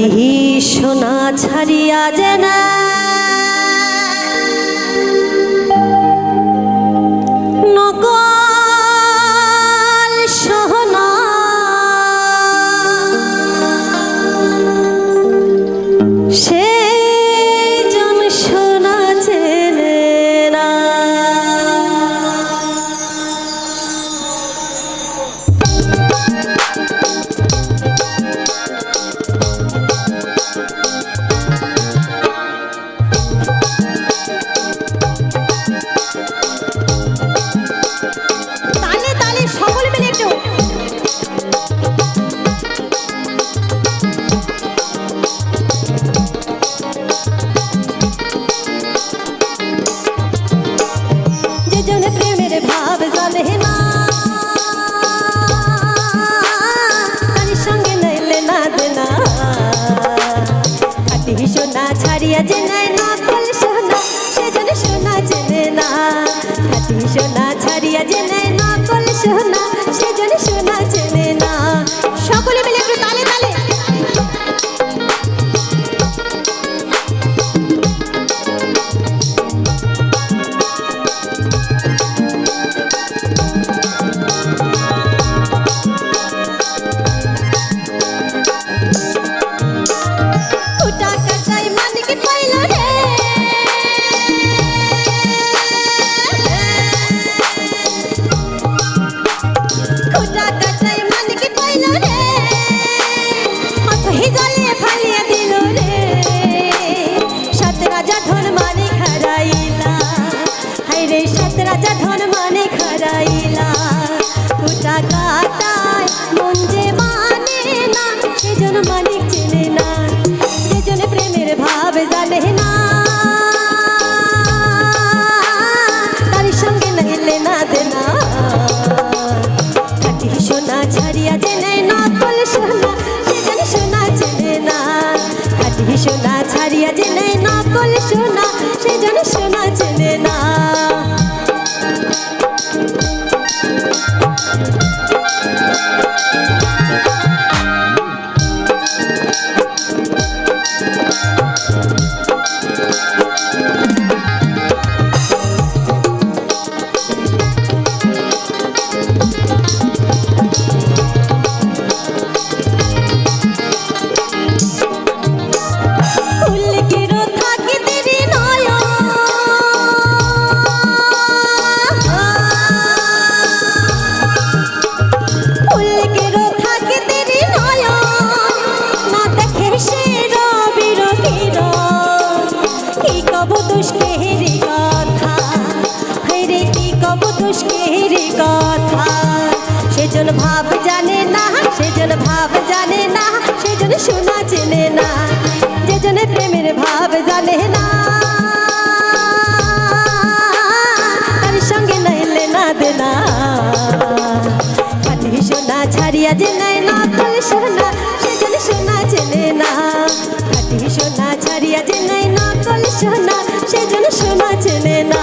খাটি সোনা ছাড়িয়া যেনা নকল সোনা সে জন সোনা চেনে না। সোনা ছাড়িয়া যে নাই নকল সোনা সেজন সোনা চেনে না। খাঁটি সোনা ছাড়িয়া যে নাই নকল সোনা সেজন সোনা চেনে না। সকলে মিলে একটু তালে তালে রাজা ধন মানে খারাইলা কুটা কাটায় মন যে মানে না সেজন মানিক চেনে না। যেজন প্রেমের ভাব জানে না তার সঙ্গে নাইলে না দেনা। খাঁটি সোনা ছাড়িয়া যে নেই নকল সোনা সেজন সোনা চেনে না। খাঁটি সোনা ছাড়িয়া যে নেই নকল সোনা সেজন সোনা চেনে না। সেজন ভাব জানে না সেজন ভাব জানে না সেজন সোনা চেনে না। যেজন প্রেমের ভাব জানে না তার সঙ্গে নাইলে না দেনা। খাঁটি সোনা ছাড়িয়া যে নাই নকল সোনা সেজন সোনা চেনে না। খাঁটি সোনা ছাড়িয়া যে নাই নকল সোনা সেজন সোনা চেনে না।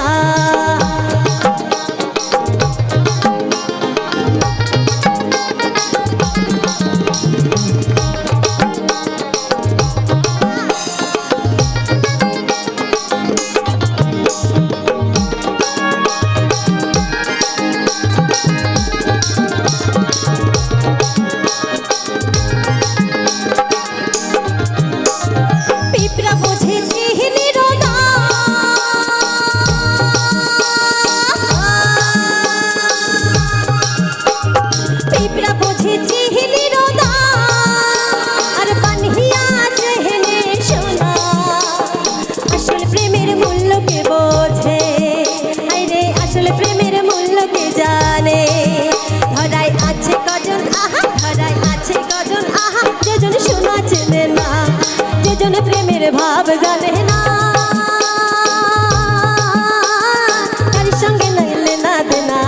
প্রেমের ভাব জানে না তার সঙ্গে নাইলে না দেনা।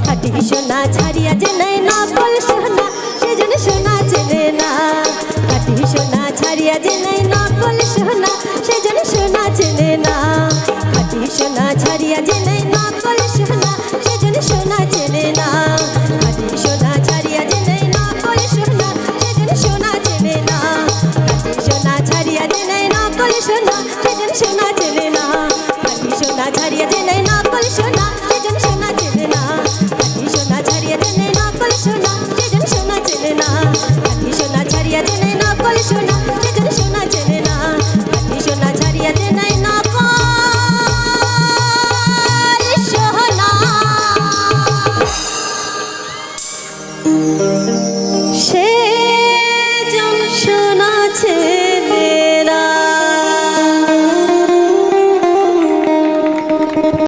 খাঁটি সোনা ছাড়িয়া যে নাই নকল সোনা সেজন সোনা চেনে না। খাঁটি সোনা ছাড়িয়া যে নাই